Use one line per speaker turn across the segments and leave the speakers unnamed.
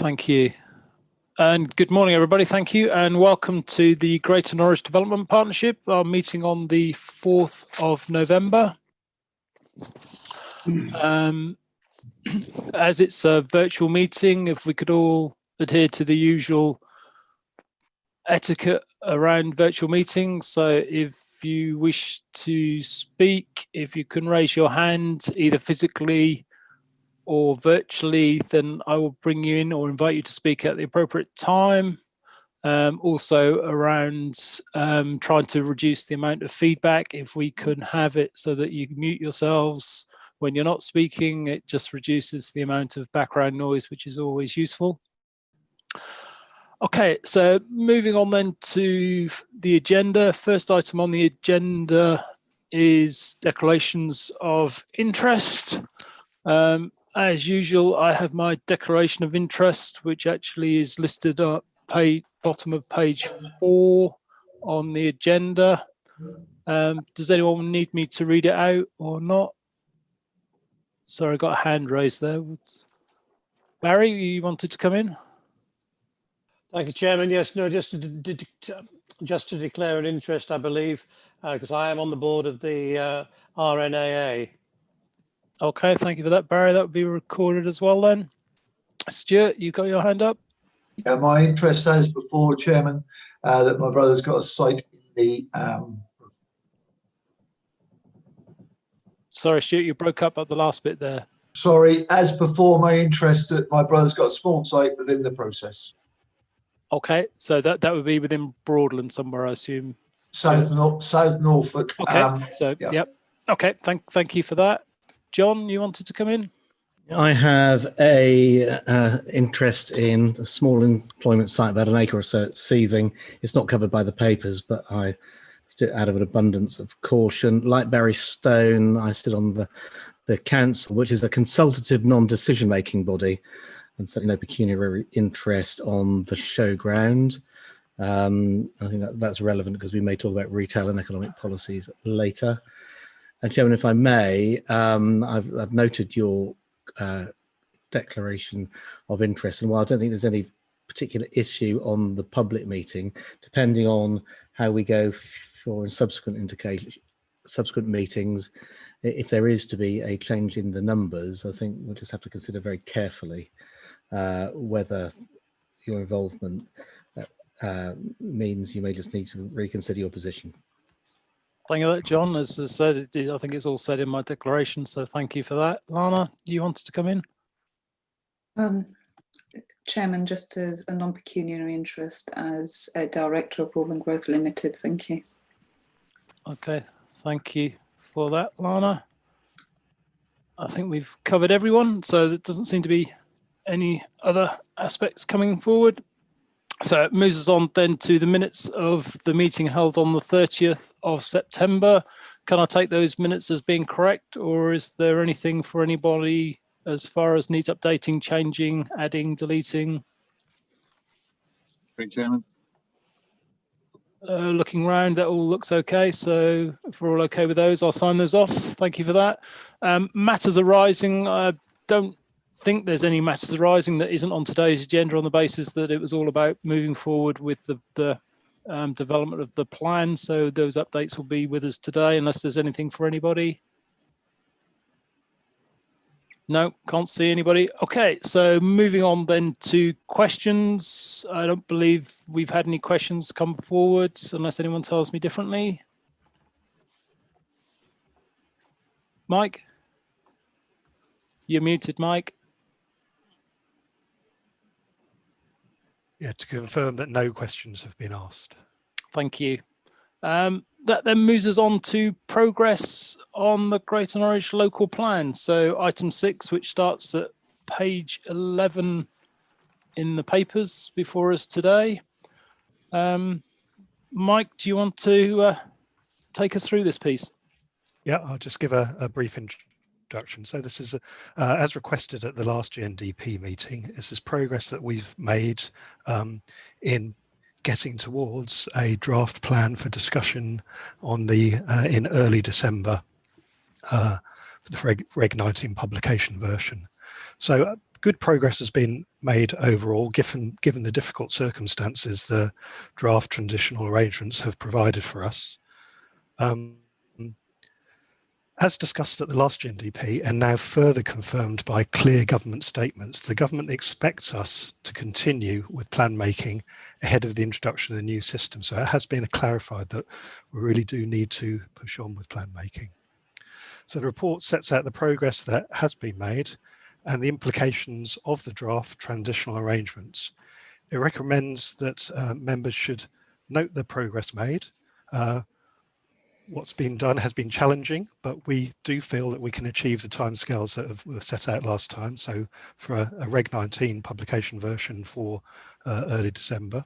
Thank you. And good morning, everybody. Thank you. And welcome to the Greater Norwich Development Partnership, our meeting on the 4th of November. As it's a virtual meeting, if we could all adhere to the usual etiquette around virtual meetings. So if you wish to speak, if you can raise your hand, either physically or virtually, then I will bring you in or invite you to speak at the appropriate time. Also around trying to reduce the amount of feedback, if we can have it so that you mute yourselves when you're not speaking, it just reduces the amount of background noise, which is always useful. Okay, so moving on then to the agenda. First item on the agenda is declarations of interest. As usual, I have my declaration of interest, which actually is listed up bottom of page 4 on the agenda. Does anyone need me to read it out or not? Sorry, I got a hand raised there. Barry, you wanted to come in?
Thank you, Chairman. Yes, no, just to declare an interest, I believe, because I am on the board of the RNAA.
Okay, thank you for that, Barry. That would be recorded as well then. Stuart, you got your hand up?
Yeah, my interest as before, Chairman, that my brother's got a site in the...
Sorry, Stuart, you broke up at the last bit there.
Sorry, as before, my interest that my brother's got a small site within the process.
Okay, so that would be within Broadland somewhere, I assume.
South Norfolk.
Okay, so
yeah.
Yep. Okay, thank you for that. John, you wanted to come in?
I have a interest in a small employment site, about an acre or so at Seething. It's not covered by the papers, but I stood out of an abundance of caution. Like Barry Stone, I stood on the council, which is a consultative non-decision-making body, and certainly no pecuniary interest on the showground. I think that's relevant because we may talk about retail and economic policies later. And Chairman, if I may, I've noted your declaration of interest, and while I don't think there's any particular issue on the public meeting, depending on how we go for subsequent meetings, if there is to be a change in the numbers, I think we'll just have to consider very carefully whether your involvement means you may just need to reconsider your position.
Thank you for that, John. As I said, I think it's all said in my declaration, so thank you for that. Lana, you wanted to come in?
Chairman, just as a non-pecuniary interest as a director of Broadland Growth Limited, thank you.
Okay, thank you for that, Lana. I think we've covered everyone, so there doesn't seem to be any other aspects coming forward. So it moves us on then to the minutes of the meeting held on the 30th of September. Can I take those minutes as being correct, or is there anything for anybody as far as needs updating, changing, adding, deleting?
Great, Chairman.
Looking around, that all looks okay. So if we're all okay with those, I'll sign those off. Thank you for that. Matters arising, I don't think there's any matters arising that isn't on today's agenda, on the basis that it was all about moving forward with the development of the plan. So those updates will be with us today, unless there's anything for anybody. No, can't see anybody. Okay, so moving on then to questions. I don't believe we've had any questions come forward, unless anyone tells me differently. Mike? You're muted, Mike.
Yeah, to confirm that no questions have been asked.
Thank you. That then moves us on to progress on the Greater Norwich local plan. So item 6, which starts at page 11 in the papers before us today. Mike, do you want to take us through this piece?
Yeah, I'll just give a brief introduction. So this is, as requested at the last GNDP meeting, this is progress that we've made in getting towards a draft plan for discussion on the in early December for the Reg 19 publication version. So good progress has been made overall, given the difficult circumstances the draft transitional arrangements have provided for us. As discussed at the last GNDP and now further confirmed by clear government statements, the government expects us to continue with plan making ahead of the introduction of the new system. So it has been clarified that we really do need to push on with plan making. So the report sets out the progress that has been made and the implications of the draft transitional arrangements. It recommends that members should note the progress made. What's been done has been challenging, but we do feel that we can achieve the timescales that were set out last time. So for a Reg 19 publication version for early December.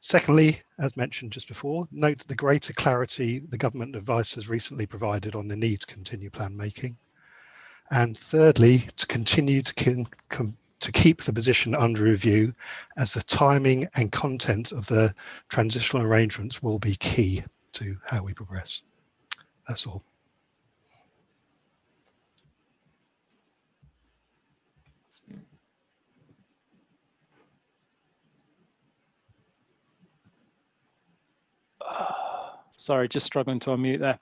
Secondly, as mentioned just before, note the greater clarity the government advice has recently provided on the need to continue plan making. And thirdly, to continue to keep the position under review, as the timing and content of the transitional arrangements will be key to how we progress. That's all.
Sorry, just struggling to unmute there.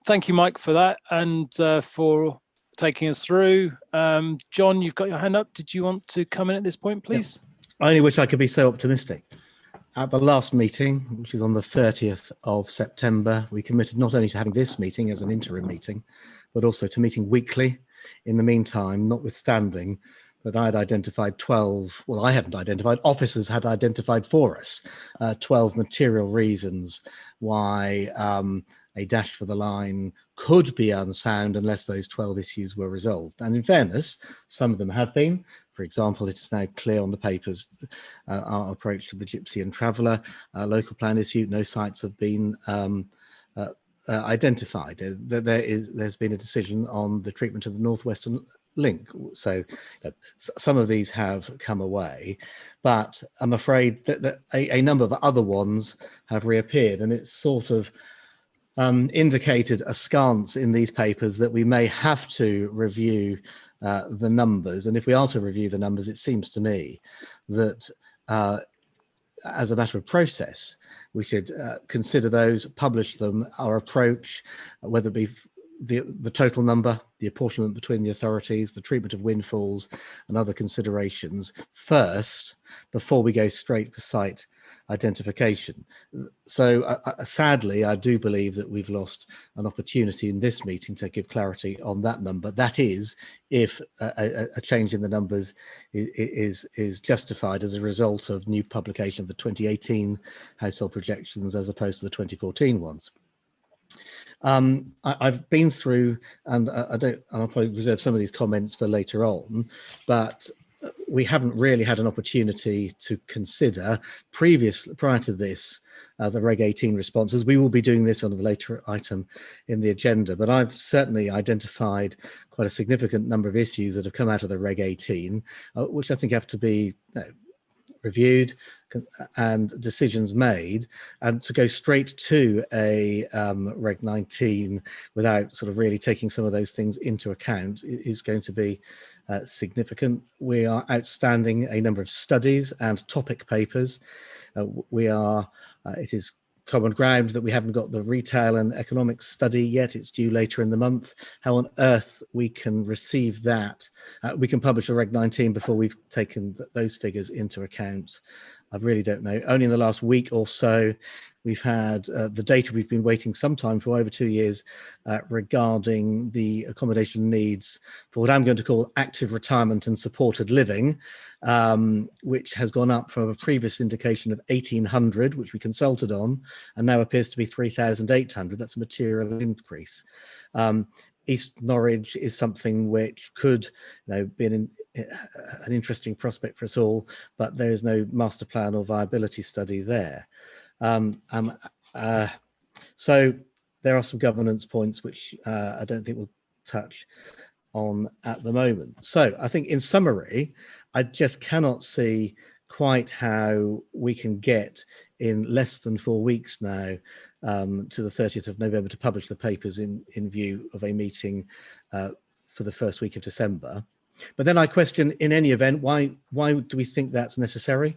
Thank you, Mike, for that and for taking us through. John, you've got your hand up. Did you want to come in at this point, please?
I only wish I could be so optimistic. At the last meeting, which was on the 30th of September, we committed not only to having this meeting as an interim meeting, but also to meeting weekly. In the meantime, notwithstanding that I had identified 12, well, I haven't identified, officers had identified for us 12 material reasons why a dash for the line could be unsound unless those 12 issues were resolved. And in fairness, some of them have been. For example, it is now clear on the papers our approach to the Gypsy and Traveller local plan issue. No sites have been identified. There's been a decision on the treatment of the Northwestern Link. So some of these have come away, but I'm afraid that a number of other ones have reappeared, and it's sort of indicated askance in these papers that we may have to review the numbers. And if we are to review the numbers, it seems to me that as a matter of process, we should consider those, publish them, our approach, whether it be the total number, the apportionment between the authorities, the treatment of windfalls and other considerations first, before we go straight for site identification. So sadly, I do believe that we've lost an opportunity in this meeting to give clarity on that number. That is, if a change in the numbers is justified as a result of new publication of the 2018 household projections as opposed to the 2014 ones. I've been through, and I'll probably reserve some of these comments for later on, but we haven't really had an opportunity to consider prior to this the Reg 18 responses. We will be doing this on the later item in the agenda, but I've certainly identified quite a significant number of issues that have come out of the Reg 18, which I think have to be reviewed and decisions made, and to go straight to a Reg 19 without sort of really taking some of those things into account is going to be significant. We are outstanding a number of studies and topic papers. It is common ground that we haven't got the retail and economics study yet. It's due later in the month. How on earth we can receive that? We can publish a Reg 19 before we've taken those figures into account. I really don't know. Only in the last week or so, we've had the data we've been waiting some time for, over 2 years, regarding the accommodation needs for what I'm going to call active retirement and supported living, which has gone up from a previous indication of 1,800, which we consulted on, and now appears to be 3,800. That's a material increase. East Norwich is something which could be an interesting prospect for us all, but there is no master plan or viability study there. So there are some governance points which I don't think we'll touch on at the moment. So I think in summary, I just cannot see quite how we can get in less than 4 weeks now to the 30th of November to publish the papers in view of a meeting for the first week of December. But then I question, in any event, why do we think that's necessary?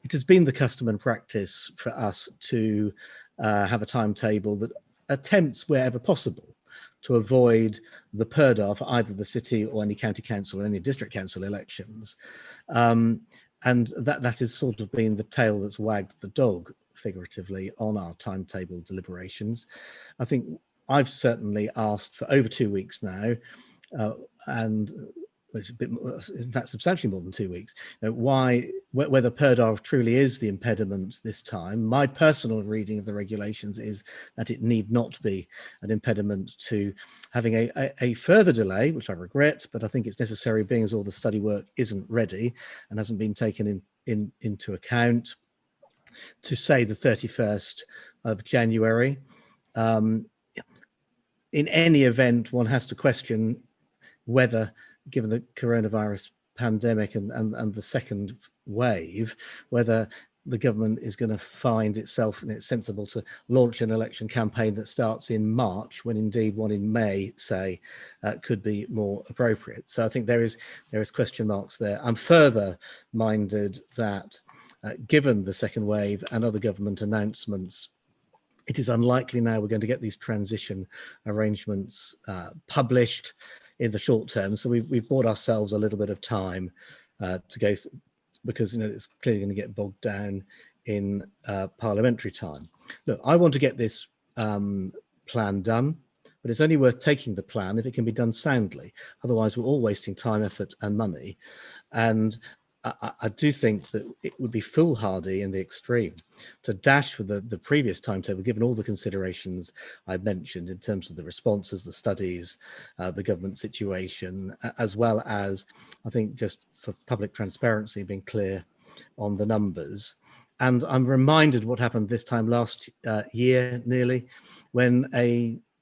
It has been the custom and practice for us to have a timetable that attempts, wherever possible, to avoid the PERDA for either the city or any county council or any district council elections. And that has sort of been the tail that's wagged the dog, figuratively, on our timetable deliberations. I think I've certainly asked for over 2 weeks now, and it's a bit more, in fact, substantially more than 2 weeks. Whether PERDA truly is the impediment this time. My personal reading of the regulations is that it need not be an impediment to having a further delay, which I regret, but I think it's necessary, being as all the study work isn't ready and hasn't been taken into account, to say the 31st of January. In any event, one has to question whether, given the coronavirus pandemic and the second wave, whether the government is going to find itself and it's sensible to launch an election campaign that starts in March, when indeed one in May, say, could be more appropriate. So I think there is question marks there. I'm further minded that given the second wave and other government announcements, it is unlikely now we're going to get these transition arrangements published in the short term. So we've bought ourselves a little bit of time to go through, because it's clearly going to get bogged down in parliamentary time. Look, I want to get this plan done, but it's only worth taking the plan if it can be done soundly. Otherwise, we're all wasting time, effort, and money. And I do think that it would be foolhardy in the extreme to dash for the previous timetable, given all the considerations I mentioned in terms of the responses, the studies, the government situation, as well as, I think, just for public transparency, being clear on the numbers. And I'm reminded what happened this time last year, nearly, when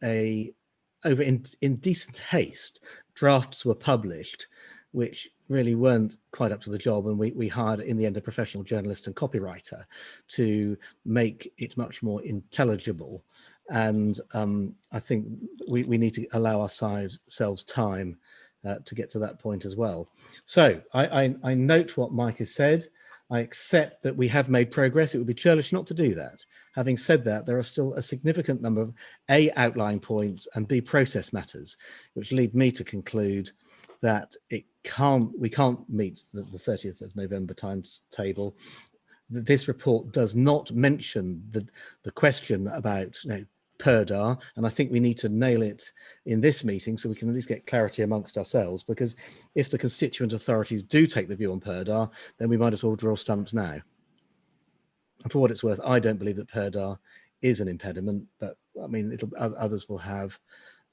over indecent haste, drafts were published, which really weren't quite up to the job, and we hired in the end a professional journalist and copywriter to make it much more intelligible. And I think we need to allow ourselves time to get to that point as well. So I note what Mike has said. I accept that we have made progress. It would be churlish not to do that. Having said that, there are still a significant number of A, outline points, and B, process matters, which lead me to conclude that we can't meet the 30th of November timetable. This report does not mention the question about PERDA, and I think we need to nail it in this meeting so we can at least get clarity amongst ourselves, because if the constituent authorities do take the view on PERDA, then we might as well draw stumps now. And for what it's worth, I don't believe that PERDA is an impediment, but I mean, others will have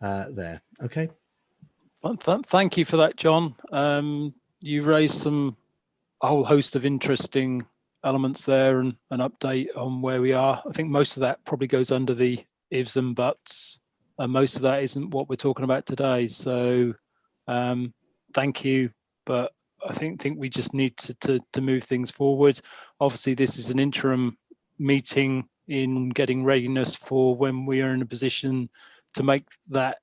there. Okay.
Thank you for that, John. You raised a whole host of interesting elements there, and an update on where we are. I think most of that probably goes under the ifs and buts, and most of that isn't what we're talking about today. So thank you, but I think we just need to move things forward. Obviously, this is an interim meeting in getting readiness for when we are in a position to make that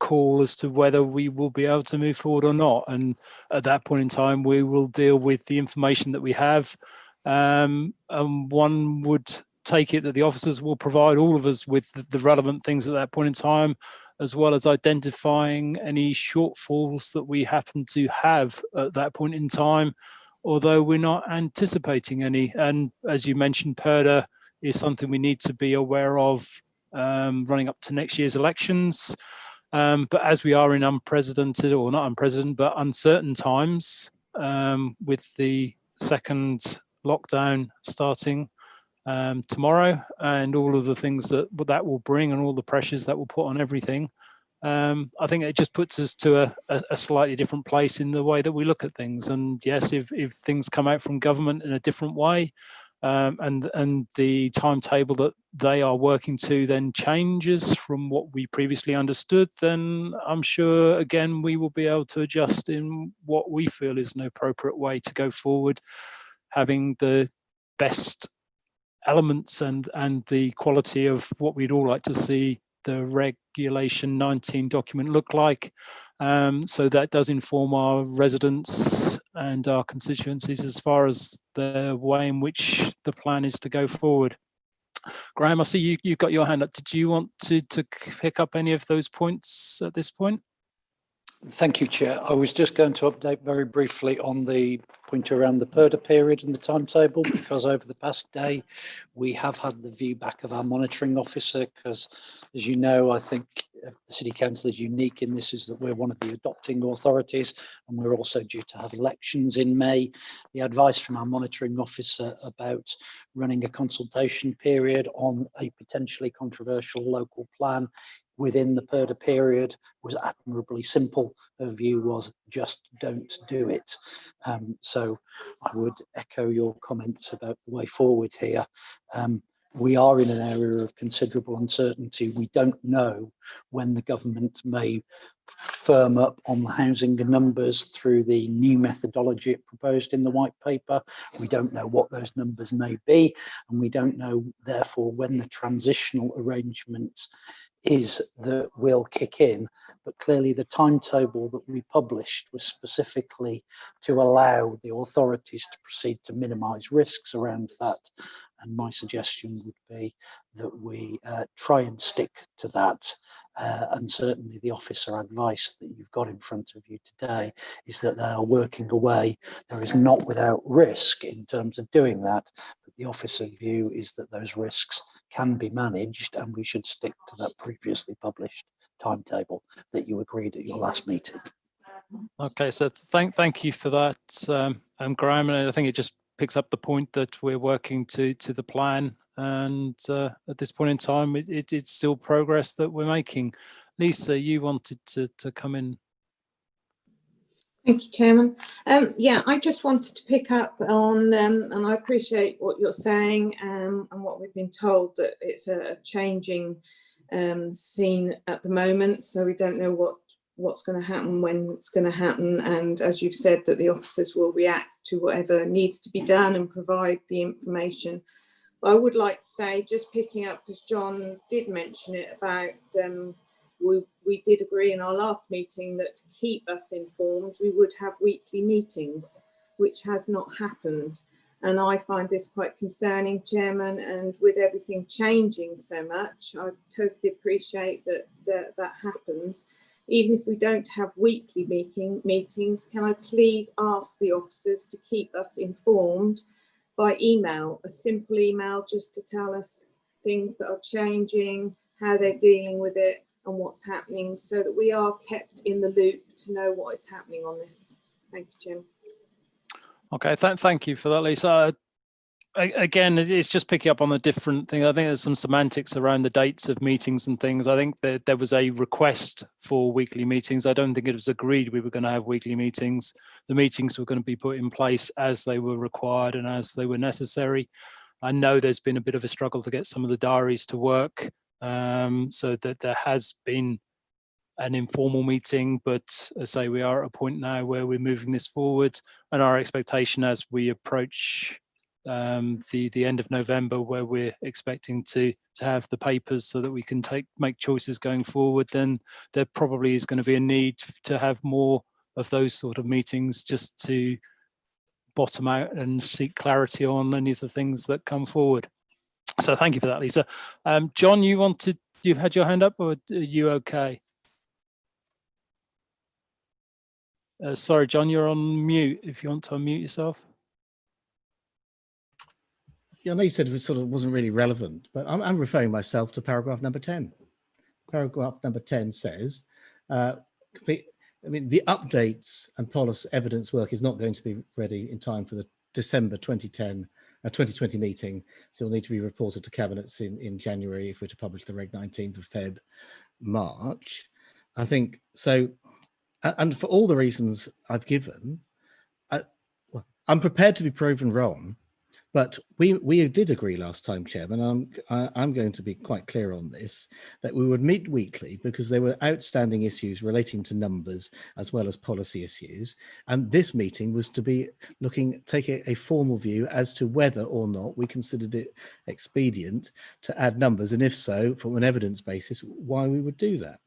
call as to whether we will be able to move forward or not. And at that point in time, we will deal with the information that we have. And one would take it that the officers will provide all of us with the relevant things at that point in time, as well as identifying any shortfalls that we happen to have at that point in time, although we're not anticipating any. And as you mentioned, PERDA is something we need to be aware of running up to next year's elections. But as we are in unprecedented, or not unprecedented, but uncertain times, with the second lockdown starting tomorrow, and all of the things that will bring, and all the pressures that will put on everything, I think it just puts us to a slightly different place in the way that we look at things. And yes, if things come out from government in a different way, and the timetable that they are working to then changes from what we previously understood, then I'm sure, again, we will be able to adjust in what we feel is an appropriate way to go forward, having the best elements and the quality of what we'd all like to see the Regulation 19 document look like. So that does inform our residents and our constituencies as far as the way in which the plan is to go forward. Graham, I see you've got your hand up. Did you want to pick up any of those points at this point?
Thank you, Chair. I was just going to update very briefly on the point around the PERDA period and the timetable, because over the past day, we have had the view back of our monitoring officer, because as you know, I think the City Council is unique in this, is that we're one of the adopting authorities, and we're also due to have elections in May. The advice from our monitoring officer about running a consultation period on a potentially controversial local plan within the PERDA period was admirably simple. Her view was just don't do it. So I would echo your comments about the way forward here. We are in an area of considerable uncertainty. We don't know when the government may firm up on the housing numbers through the new methodology it proposed in the white paper. We don't know what those numbers may be, and we don't know, therefore, when the transitional arrangements that will kick in. But clearly the timetable that we published was specifically to allow the authorities to proceed to minimise risks around that, and my suggestion would be that we try and stick to that, and certainly the officer advice that you've got in front of you today is that they are working away. There is not without risk in terms of doing that, but the officer view is that those risks can be managed, and we should stick to that previously published timetable that you agreed at your last meeting. Okay,
so thank you for that, Graham. And I think it just picks up the point that we're working to the plan, and at this point in time, it's still progress that we're making. Lisa, you wanted to come in.
Thank you, Chairman. Yeah, I just wanted to pick up on, and I appreciate what you're saying, and what we've been told, that it's a changing scene at the moment, so we don't know what's going to happen, when it's going to happen, and as you've said, that the officers will react to whatever needs to be done and provide the information. But I would like to say, just picking up, because John did mention it, about we did agree in our last meeting that to keep us informed, we would have weekly meetings, which has not happened. And I find this quite concerning, Chairman, and with everything changing so much, I totally appreciate that that happens. Even if we don't have weekly meetings, can I please ask the officers to keep us informed by email, a simple email just to tell us things that are changing, how they're dealing with it, and what's happening, so that we are kept in the loop to know what is happening on this. Thank you, Jim.
Okay, thank you for that, Lisa. Again, it's just picking up on a different thing. I think there's some semantics around the dates of meetings and things. I think that there was a request for weekly meetings. I don't think it was agreed we were going to have weekly meetings. The meetings were going to be put in place as they were required and as they were necessary. I know there's been a bit of a struggle to get some of the diaries to work, so that there has been an informal meeting, but as I say, we are at a point now where we're moving this forward, and our expectation as we approach the end of November, where we're expecting to have the papers so that we can make choices going forward, then there probably is going to be a need to have more of those sort of meetings, just to bottom out and seek clarity on any of the things that come forward. So thank you for that, Lisa. John, you had your hand up, or are you okay? Sorry, John, you're on mute. If you want to unmute yourself.
Yeah, I know you said it wasn't really relevant, but I'm referring myself to paragraph number 10. Paragraph number 10 says, the updates and policy evidence work is not going to be ready in time for the December 2020 meeting, so it'll need to be reported to cabinets in January if we're to publish the Reg 19 for Feb, March. I think so, and for all the reasons I've given, I'm prepared to be proven wrong, But we did agree last time, Chairman, I'm going to be quite clear on this, that we would meet weekly because there were outstanding issues relating to numbers as well as policy issues. And this meeting was to be taking a formal view as to whether or not we considered it expedient to add numbers. And if so, from an evidence basis, why we would do that.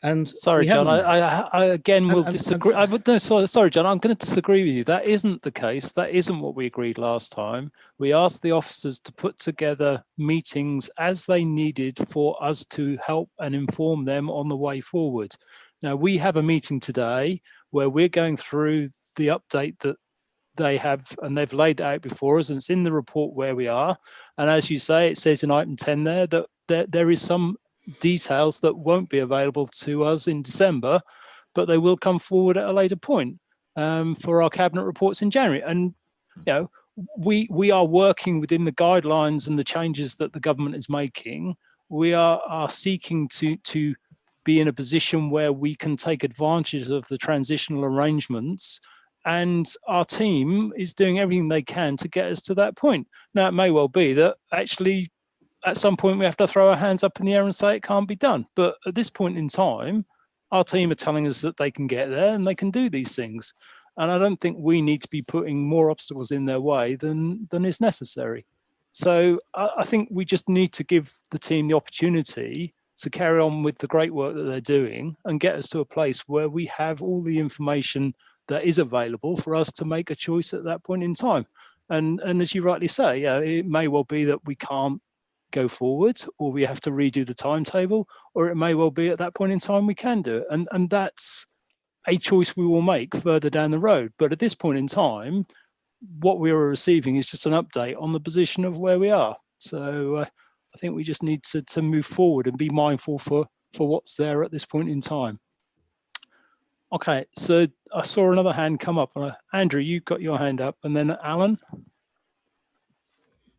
And
sorry, John, I again will disagree. Sorry, John, I'm going to disagree with you. That isn't the case. That isn't what we agreed last time. We asked the officers to put together meetings as they needed for us to help and inform them on the way forward. Now, we have a meeting today where we're going through the update that they have, and they've laid it out before us, and it's in the report where we are. And as you say, it says in item 10 there that there is some details that won't be available to us in December, but they will come forward at a later point for our cabinet reports in January. And you know, we are working within the guidelines and the changes that the government is making. We are seeking to be in a position where we can take advantage of the transitional arrangements, and our team is doing everything they can to get us to that point. Now, it may well be that actually at some point we have to throw our hands up in the air and say it can't be done. But at this point in time, our team are telling us that they can get there and they can do these things. And I don't think we need to be putting more obstacles in their way than is necessary. So I think we just need to give the team the opportunity to carry on with the great work that they're doing and get us to a place where we have all the information that is available for us to make a choice at that point in time. And as you rightly say, yeah, it may well be that we can't go forward, or we have to redo the timetable, or it may well be at that point in time we can do it. And that's a choice we will make further down the road. But at this point in time, what we are receiving is just an update on the position of where we are. So I think we just need to move forward and be mindful for what's there at this point in time. Okay, so I saw another hand come up. Andrew, you've got your hand up, and then Alan.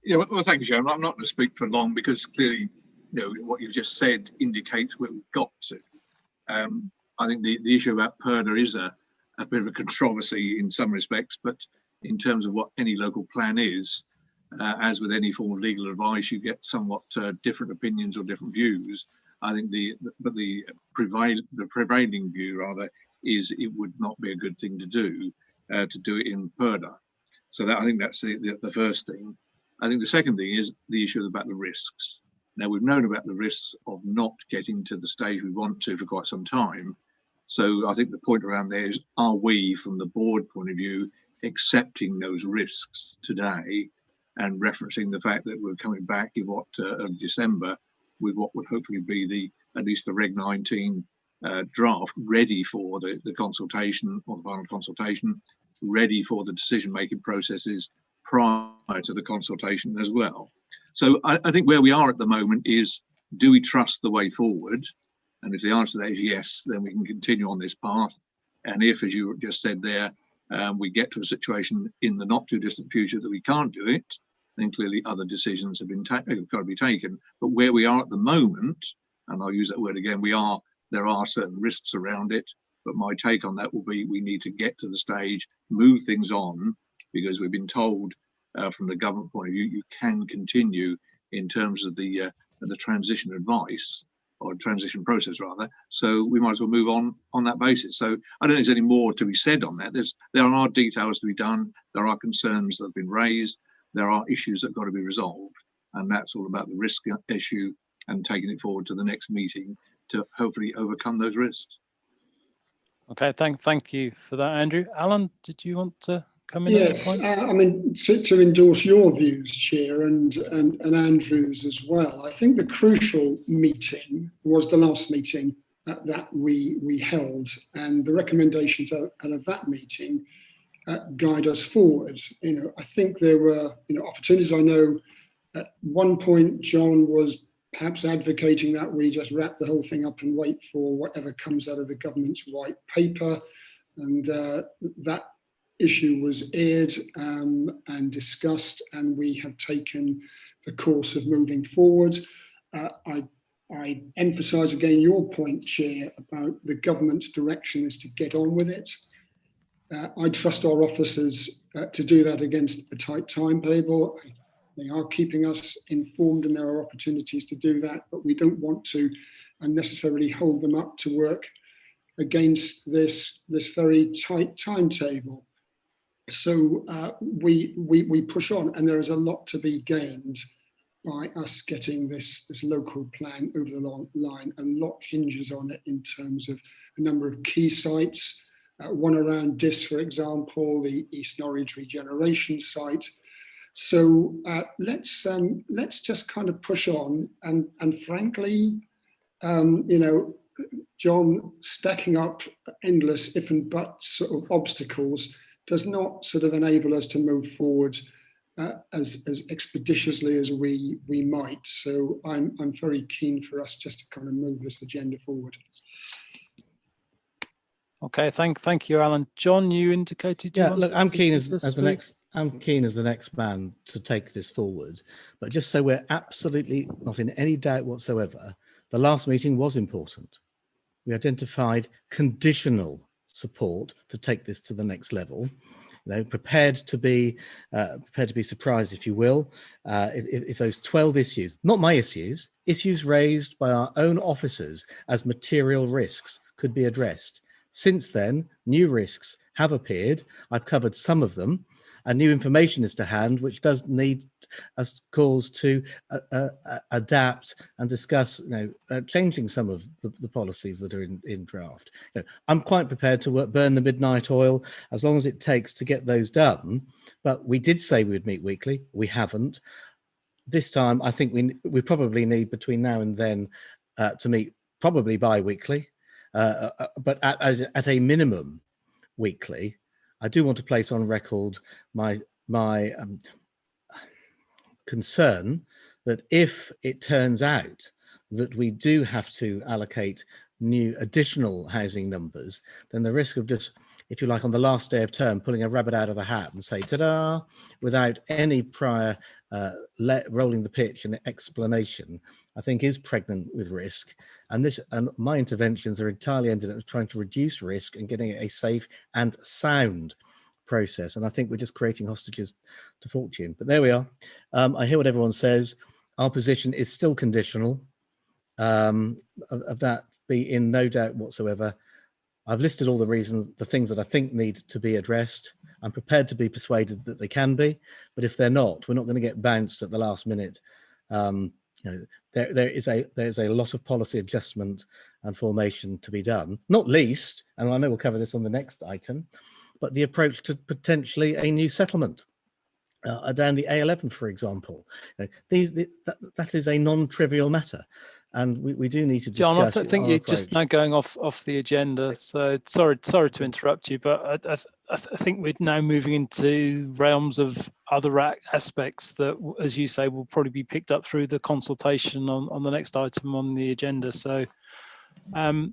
Yeah, well, thank you, Chairman. I'm not going to speak for long because clearly, you know, what you've just said indicates where we've got to. I think the issue about PERDA is a bit of a controversy in some respects, but in terms of what any local plan is, as with any form of legal advice, you get somewhat different opinions or different views. I think the prevailing view rather is it would not be a good thing to do it in PERDA. So that I think that's the first thing. I think the second thing is the issue about the risks. Now, we've known about the risks of not getting to the stage we want to for quite some time. So I think the point around there is, are we, from the board point of view, accepting those risks today and referencing the fact that we're coming back in December with what would hopefully be at least the Reg 19 draft ready for the consultation or the final consultation, ready for the decision-making processes prior to the consultation as well. So I think where we are at the moment is, do we trust the way forward? And if the answer to that is yes, then we can continue on this path. And if, as you just said there, we get to a situation in the not too distant future that we can't do it, then clearly other decisions have got to be taken. But where we are at the moment, and I'll use that word again, there are certain risks around it. But my take on that will be we need to get to the stage, move things on, because we've been told from the government point of view, you can continue in terms of the transition advice or transition process rather. So we might as well move on that basis. So I don't think there's any more to be said on that. There are details to be done. There are concerns that have been raised. There are issues that have got to be resolved. And that's all about the risk issue and taking it forward to the next meeting to hopefully overcome those risks.
Okay, thank you for that, Andrew. Alan, did you want to come in?
Yes, I mean, to endorse your views, Chair, and Andrew's as well. I think the crucial meeting was the last meeting that we held, and the recommendations out of that meeting guide us forward. You know, I think there were opportunities. I know at one point John was perhaps advocating that we just wrap the whole thing up and wait for whatever comes out of the government's white paper, and that issue was aired and discussed, and we have taken the course of moving forward. I emphasise again your point, Chair, about the government's direction is to get on with it. I trust our officers to do that against a tight timetable. They are keeping us informed, and there are opportunities to do that, but we don't want to unnecessarily hold them up to work against this very tight timetable. So we push on, and there is a lot to be gained by us getting this local plan over the long line. A lot hinges on it in terms of a number of key sites, one around Diss, for example, the East Norwich regeneration site. So let's just kind of push on, and frankly, you know, John, stacking up endless if and buts sort of obstacles does not sort of enable us to move forward as expeditiously as we might. So I'm very keen for us just to kind of move this agenda forward.
Okay, thank you, Alan. John, you indicated.
Yeah, look, I'm keen as the next man to take this forward. But just so we're absolutely not in any doubt whatsoever, the last meeting was important. We identified conditional support to take this to the next level. You know, prepared to be surprised, if you will, if those 12 issues, not my issues raised by our own officers as material risks could be addressed. Since then, new risks have appeared. I've covered some of them, and new information is to hand, which does need us calls to adapt and discuss, you know, changing some of the policies that are in draft. You know, I'm quite prepared to burn the midnight oil as long as it takes to get those done. But we did say we would meet weekly. We haven't. This time, I think we probably need between now and then to meet probably bi-weekly, but at a minimum weekly. I do want to place on record my concern that if it turns out that we do have to allocate new additional housing numbers, then the risk of just, if you like, on the last day of term, pulling a rabbit out of the hat and say, ta-da, without any prior rolling the pitch and explanation, I think is pregnant with risk. And my interventions are entirely ended up trying to reduce risk and getting a safe and sound process. And I think we're just creating hostages to fortune. But there we are. I hear what everyone says. Our position is still conditional. Of that be in no doubt whatsoever. I've listed all the reasons, the things that I think need to be addressed. I'm prepared to be persuaded that they can be, but if they're not, we're not going to get bounced at the last minute. You know, there is a lot of policy adjustment and formation to be done, not least, and I know we'll cover this on the next item, but the approach to potentially a new settlement down the A11, for example. That is a non-trivial matter, and we do need to discuss.
John, I think you're just now going off the agenda. So sorry to interrupt you, but I think we're now moving into realms of other aspects that, as you say, will probably be picked up through the consultation on the next item on the agenda. So I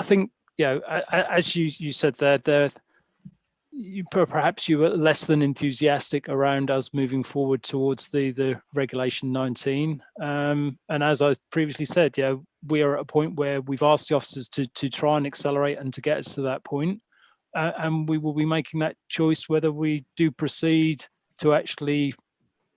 think, you know, as you said there, perhaps you were less than enthusiastic around us moving forward towards the regulation 19. And as I previously said, yeah, we are at a point where we've asked the officers to try and accelerate and to get us to that point. And we will be making that choice whether we do proceed to actually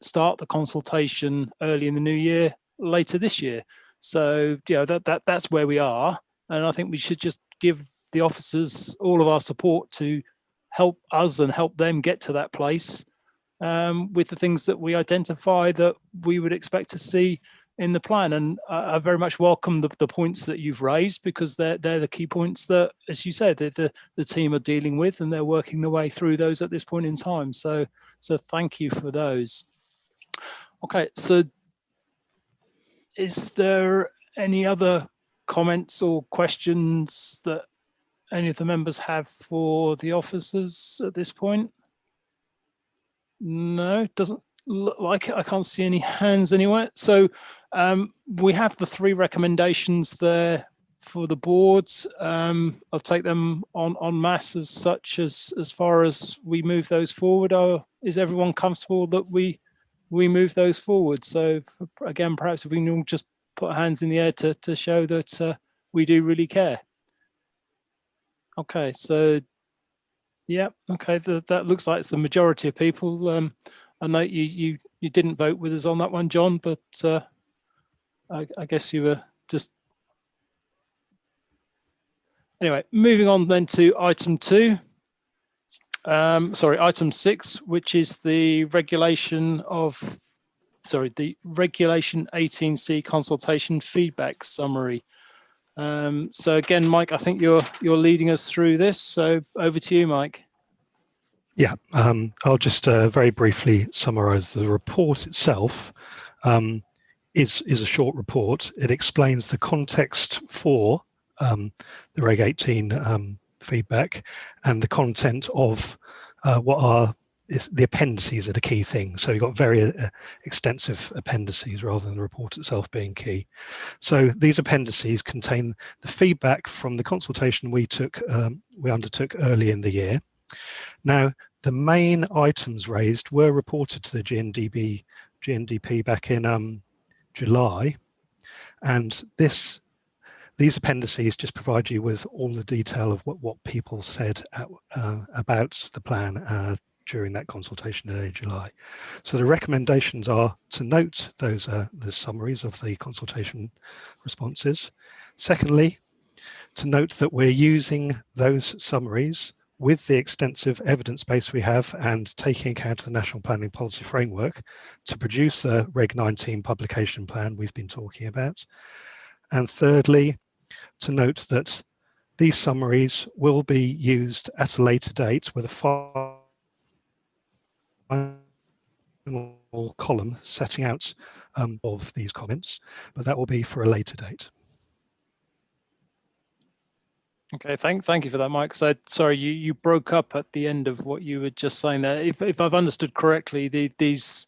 start the consultation early in the new year, later this year. So, you know, that's where we are. And I think we should just give the officers all of our support to help us and help them get to that place with the things that we identify that we would expect to see in the plan. And I very much welcome the points that you've raised, because they're the key points that, as you said, the team are dealing with, and they're working their way through those at this point in time. So thank you for those. Okay, so is there any other comments or questions that any of the members have for the officers at this point? No, doesn't look like it. I can't see any hands anywhere. So we have the 3 recommendations there for the boards. I'll take them en masse as such, as far as we move those forward. Is everyone comfortable that we move those forward? So again, perhaps if we can all just put our hands in the air to show that we do really care. Okay, so Yeah, okay, that looks like it's the majority of people. I know you didn't vote with us on that one, John, but I guess you were just... Anyway, moving on then to item 2. Sorry, item 6, which is the regulation 18C consultation feedback summary. So again, Mike, I think you're leading us through this. So over to you, Mike.
Yeah, I'll just very briefly summarise the report itself. Is a short report. It explains the context for the Reg 18 feedback and the content of what the appendices are the key thing. So you've got very extensive appendices rather than the report itself being key. So these appendices contain the feedback from the consultation we undertook early in the year. Now, the main items raised were reported to the GNDP back in July, and these appendices just provide you with all the detail of what people said about the plan during that consultation in early July. So the recommendations are to note those the summaries of the consultation responses. Secondly, to note that we're using those summaries with the extensive evidence base we have and taking account of the National Planning Policy Framework to produce the Reg 19 publication plan we've been talking about. And thirdly, to note that these summaries will be used at a later date with a final column setting out of these comments, but that will be for a later date.
Okay, thank you for that, Mike. So sorry, you broke up at the end of what you were just saying there. If I've understood correctly, these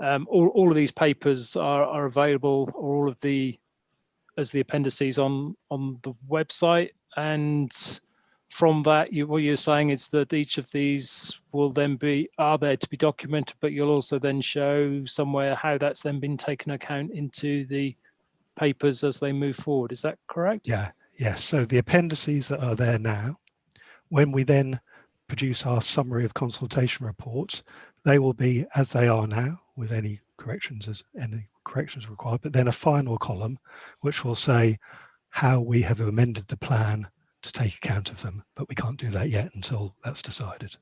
all of these papers are available, or all of as the appendices on the website, and from that, what you're saying is that each of these will then are there to be documented, but you'll also then show somewhere how that's then been taken account into the papers as they move forward. Is that correct?
Yeah. Yes, so the appendices that are there now, when we then produce our summary of consultation reports, they will be as they are now, with any corrections required, but then a final column which will say how we have amended the plan to take account of them, but we can't do that yet until that's decided.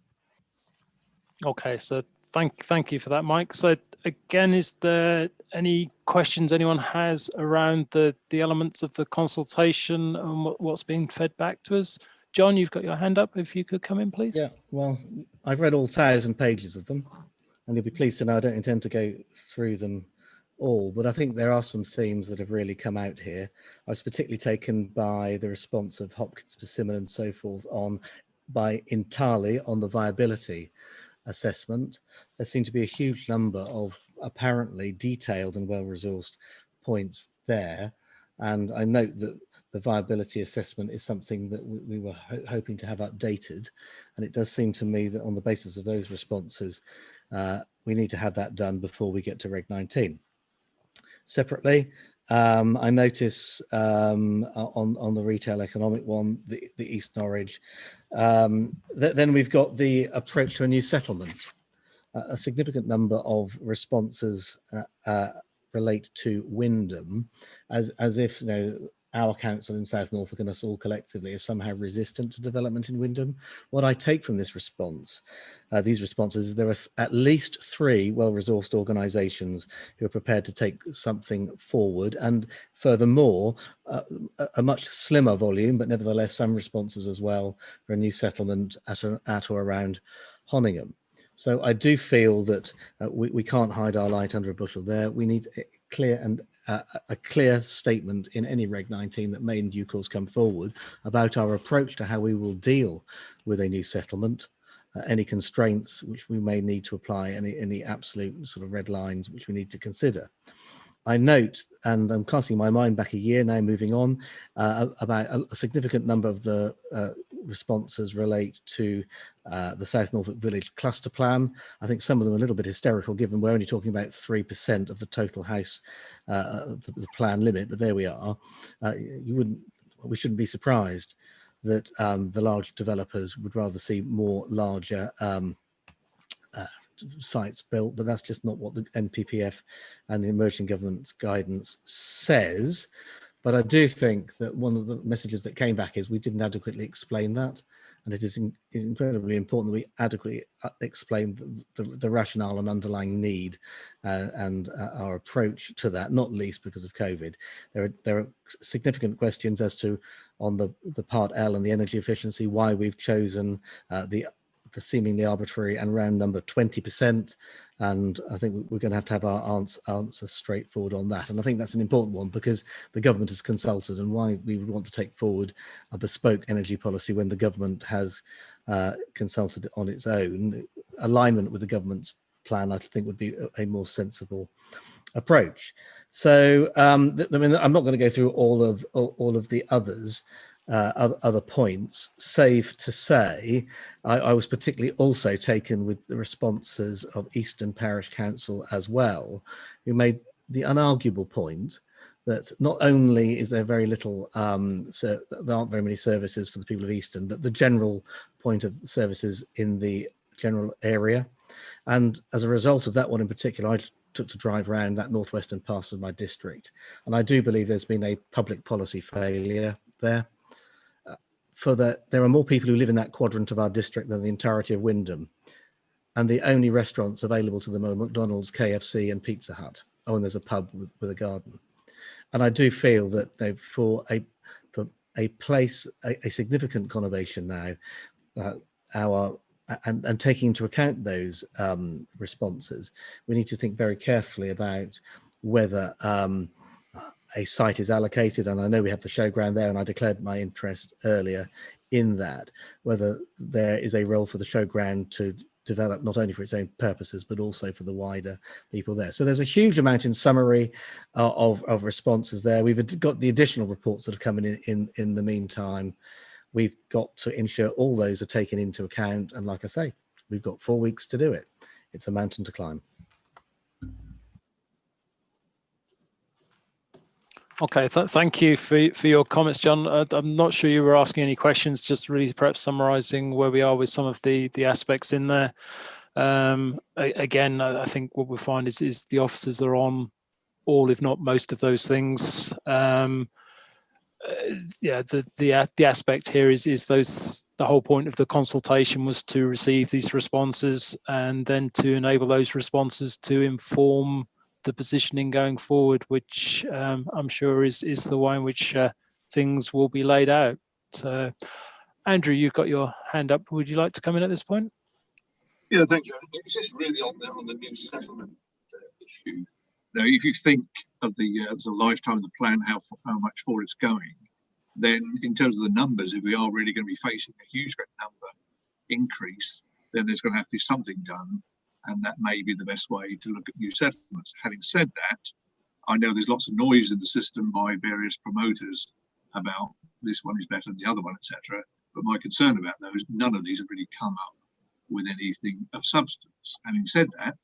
Okay, so thank you for that, Mike. So again, is there any questions anyone has around the elements of the consultation and what's being fed back to us? John, you've got your hand up. If you could come in, please.
Yeah, well, I've read all 1,000 pages of them, and you'll be pleased to know I don't intend to go through them all, but I think there are some themes that have really come out here. I was particularly taken by the response of Hopkins, Persimmon and so forth entirely on the viability assessment. There seemed to be a huge number of apparently detailed and well-resourced points there. And I note that the viability assessment is something that we were hoping to have updated. And it does seem to me that on the basis of those responses, we need to have that done before we get to Reg 19. Separately, I notice on the retail economic one, the East Norwich, then we've got the approach to a new settlement. A significant number of responses relate to Wymondham, as if our council in South Norfolk and us all collectively are somehow resistant to development in Wymondham. What I take from this response, these responses, is there are at least 3 well-resourced organisations who are prepared to take something forward, and furthermore, a much slimmer volume, but nevertheless some responses as well for a new settlement at or around Honningham. So I do feel that we can't hide our light under a bushel there. We need a clear statement in any Reg 19 that may in due course come forward about our approach to how we will deal with a new settlement, any constraints which we may need to apply, any absolute sort of red lines which we need to consider. I note, and I'm casting my mind back a year now, moving on, about a significant number of the responses relate to the South Norfolk Village Cluster Plan. I think some of them are a little bit hysterical, given we're only talking about 3% of the total house, the plan limit, but there we are. We shouldn't be surprised. that the large developers would rather see more larger sites built, but that's just not what the NPPF and the emerging government's guidance says. But I do think that one of the messages that came back is we didn't adequately explain that, and it is incredibly important that we adequately explain the rationale and underlying need and our approach to that, not least because of COVID. There are significant questions as to, on the part L and the energy efficiency, why we've chosen the seemingly arbitrary and round number 20%, and I think we're going to have our answer straightforward on that. And I think that's an important one, because the government has consulted, and why we would want to take forward a bespoke energy policy when the government has consulted on its own. Alignment with the government's plan, I think, would be a more sensible approach. So I mean, I'm not going to go through all of the others. Other points, save to say, I was particularly also taken with the responses of Eastern Parish Council as well, who made the unarguable point that not only is there very little, so there aren't very many services for the people of Eastern, but the general point of services in the general area. And as a result of that one in particular, I took to drive around that northwestern part of my district. And I do believe there's been a public policy failure there. There are more people who live in that quadrant of our district than the entirety of Wymondham, and the only restaurants available to them are McDonald's, KFC and Pizza Hut. Oh, and there's a pub with a garden. And I do feel that, you know, for a place, a significant conurbation now, and taking into account those responses, we need to think very carefully about whether a site is allocated, and I know we have the showground there, and I declared my interest earlier in that, whether there is a role for the showground to develop not only for its own purposes but also for the wider people there. So there's a huge amount in summary of responses there. We've got the additional reports that have come in the meantime. We've got to ensure all those are taken into account, and like I say, we've got 4 weeks to do it. It's a mountain to climb.
Okay, thank you for your comments, John. I'm not sure you were asking any questions, just really perhaps summarising where we are with some of the aspects in there. Again, I think what we find is the officers are on all, if not most, of those things. Yeah, the aspect here is the whole point of the consultation was to receive these responses and then to enable those responses to inform the positioning going forward, which I'm sure is the way in which things will be laid out. So, Andrew, you've got your hand up. Would you like to come in at this point?
Yeah, thanks, John. It's just really on the new settlement issue. Now, if you think of the lifetime of the plan, how much forward it's going, then in terms of the numbers, if we are really going to be facing a huge number increase, then there's going to have to be something done. And that may be the best way to look at new settlements. Having said that, I know there's lots of noise in the system by various promoters about this one is better than the other one, etc. But my concern about those, none of these have really come up with anything of substance. Having said that,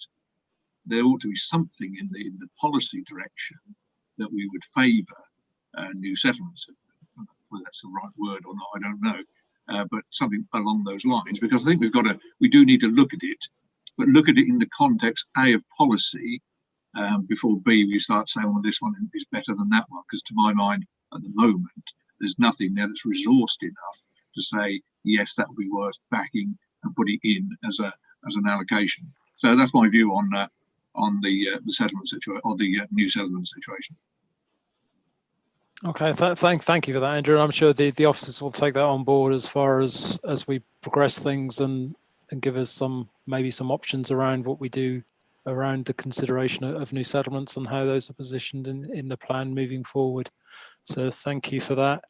there ought to be something in the policy direction that we would favour new settlements. Whether that's the right word or not, I don't know. But something along those lines, because I think we do need to look at it. But look at it in the context, A, of policy, before B, we start saying, well, this one is better than that one. Because to my mind, at the moment, there's nothing there that's resourced enough to say, yes, that would be worth backing and putting in as an allocation. So that's my view on the settlement situation, or the new settlement situation.
Okay, thank you for that, Andrew. I'm sure the officers will take that on board as far as we progress things and give us maybe some options around what we do around the consideration of new settlements and how those are positioned in the plan moving forward. So thank you for that.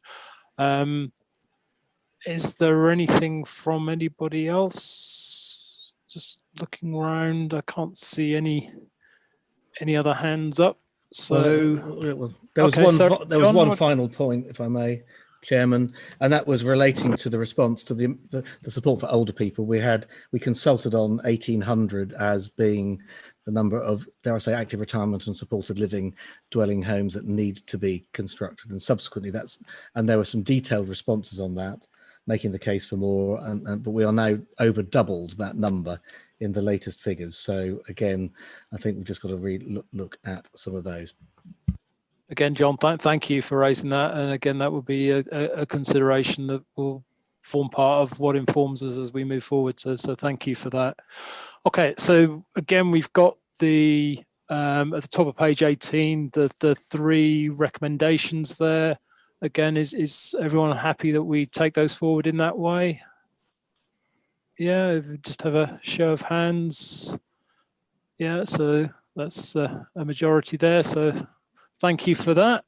Is there anything from anybody else? Just looking around, I can't see any other hands up. So
there was one final point, if I may, Chairman, and that was relating to the response to the support for older people. We consulted on 1,800 as being the number of, dare I say, active retirement and supported living dwelling homes that need to be constructed, and subsequently and there were some detailed responses on that, making the case for more, but we are now over doubled that number in the latest figures. So again, I think we've just got to look at some of those.
Again, John, thank you for raising that. And again, that would be a consideration that will form part of what informs us as we move forward. So thank you for that. Okay, so again, we've got the at the top of page 18, the 3 recommendations there. Again, is everyone happy that we take those forward in that way? Yeah, if we just have a show of hands. Yeah, so that's a majority there. So thank you for that.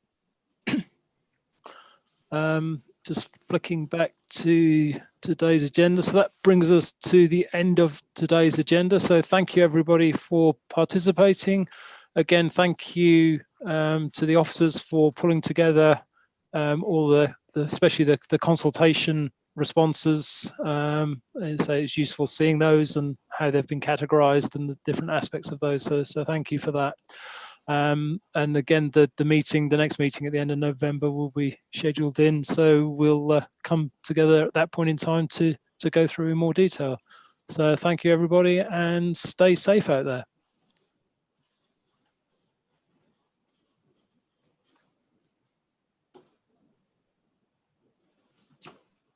Just flicking back to today's agenda. So that brings us to the end of today's agenda. So thank you everybody for participating. Again, thank you to the officers for pulling together all the especially the consultation responses. So it's useful seeing those and how they've been categorized and the different aspects of those. So thank you for that. And again, the next meeting at the end of November will be scheduled in. So we'll come together at that point in time to go through in more detail. So thank you, everybody, and stay safe out there.